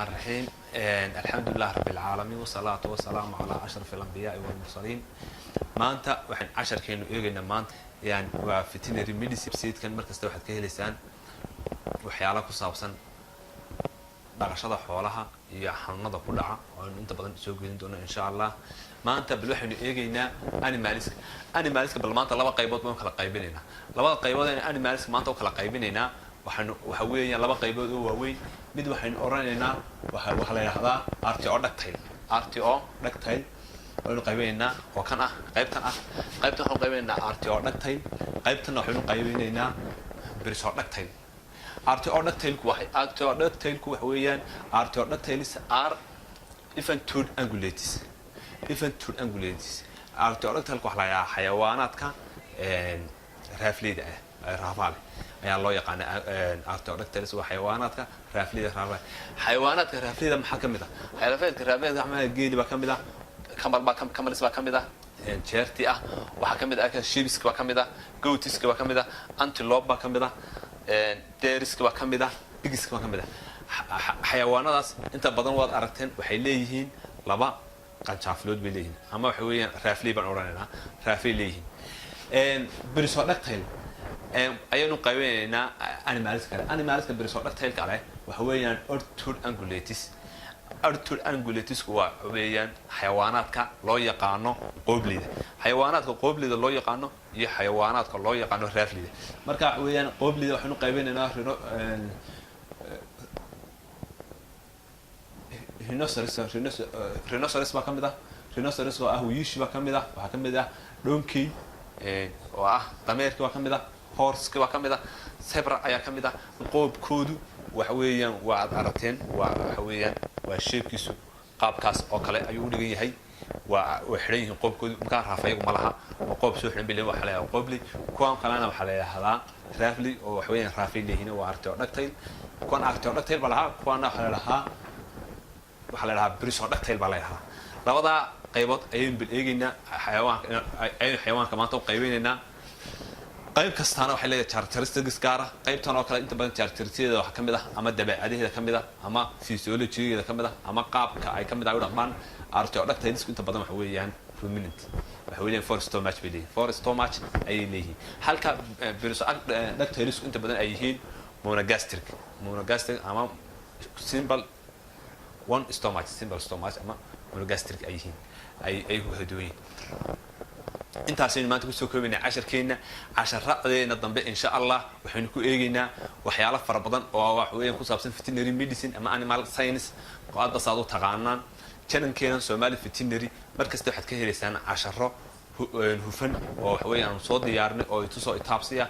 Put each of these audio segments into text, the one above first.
الرحيم. الحمد لله رب العالمين والصلاة والسلام على أشرف الأنبياء والمرسلين. maanta waxaan casharkeenu eegaynaa maanta waa veterinary medicine seedkan markasta waxaad ka helaysaan waxyaalo ku saabsan dhaqashada xoolaha iyo xanuunada ku dhaca oo inta badan soo geedin doono insha Allah. maanta bal waxaanu eegaynaa animalska bal maanta laba qaybood baan kala qaybinaynaa. labada qaybood ee animalska maanta kala qaybinaynaa waxa weeyaan laba qaybood oo waaweyn. mid waxaan oranaynaa waxa la yiraahdaa RTO ductile وإنه قيبيننا وكان قيبتنا waxaan qaybeynaa RTO ductile qaybtana waxaynu qaybeynaa brisol ductile. RTO ductile ku waxa weeyaan RTO ductiles are infantile ungulates. RTO ductile waxa la yiraahdaa xayawaanaadka raafleyda raafaale ayaa loo yaqaan RTO ductiles waa xayawaanaadka raafleyda raafaale. xayawaanaadka raafleyda maxaa kamid ah? xayawaanaadka raafleyda waxaa geeli baa kamid ah, kamaris baa kamid ah, jeerti ah, waxa kamid ah sheebiska baa kamid ah, goatiska baa kamid ah, antelope baa kamid ah, deeriska baa kamid ah, bigiska baa kamid ah. xayawaanadaas inta badan waad aragteen waxay leeyihiin laba qanjaafilood bay leeyihiin ama waxa weeyaan raafley baan oranaynaa raafley leeyihiin. brisodactyle ayaynu qaybeynaa animalska brisodactyle kale waxa weeyaan orthid ungulates. orthid ungulates waa weeyaan xayawaanaadka loo yaqaano qoobleyda. xayawaanaadka qoobleyda loo yaqaano iyo xayawaanaadka loo yaqaano raafleyda. marka weeyaan qoobleyda waxaanu qaybeynaa rhinoceros baa kamid ah. rhinoceros oo ah wiishi baa kamid ah. waxa kamid ah donkey oo ah dameerka baa kamid ah. horse baa kamid ah. zebra ayaa kamid ah. qoobkoodu waxa weeyaan waa aragteen waxa weeyaan waa shapekiisu qaabkaas oo kale ayuu u dhigan yahay. waa xiran yihiin qoobkoodu marka raafayagu ma laha oo qoob soo xiran bileen waxa la yiraahdaa qoobley. kuwan kalena waxa la yiraahdaa raafley oo wax weeyaan raafley leeyihiin waa RTO ductile. kuwan RTO ductile baa laha kuwana waxa la yiraahdaa brisodactyle baa la yiraahdaa. labada qaybood ayaynu bil eegaynaa xayawaanka maanta u qaybeynaa. qayb kastaana waxay leedahay characteristics gaar ah. qaybtan oo kale inta badan characteristics waxa kamid ah ama dabeecadaheeda kamid ah ama physiology-geeda kamid ah ama qaabka ay kamid ah u dhaqmaan. RTO ductiles inta badan waxa weeyaan ruminant waxa weeyaan for stomach bay leeyihiin. for stomach ayay leeyihiin halka brisodactyles inta badan ay yihiin monogastric ama simple stomach ama monogastric ay yihiin ay ku hadoon. intaasaynu maanta kusoo koobaynaa casharradeena dambe insha Allah. waxaynu ku eegaynaa waxyaalo fara badan oo wax weeyaan ku saabsan veterinary medicine ama animal science oo aad basaad u taqaanaan channelkeena Somali Veterinary. markasta waxaad ka helaysaan casharro hufan oo wax weeyaan soo diyaarnay oo isu soo itaabsiya.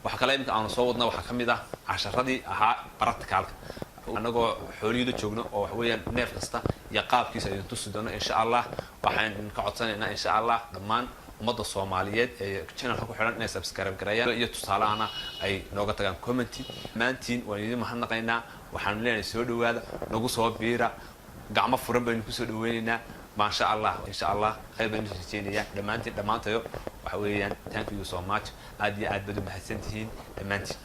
waxa kale imka aan soo wadnaa waxa kamid ah casharradii ahaa practicalka anagoo xooliyada joogno oo wax weeyaan neef kasta iyo qaabkiisa ay tusi doono insha Allah. waxaan ka codsanaynaa insha Allah dhammaan ummadda Soomaaliyeed ee channelka ku xiran inay subscribe gareeyaan iyo tusaalahana ay nooga tagaan comment. maantiin waan idin mahadnaqaynaa. waxaan leenahay soo dhawaada nagu soo biira gacmo furan baynu ku soo dhaweynaynaa ma sha Allah. insha Allah khayr baynu rajeynayaa dhammaantayo waxa weeyaan thank you so much. aad iyo aad baad u mahadsantihiin dhammaantiin.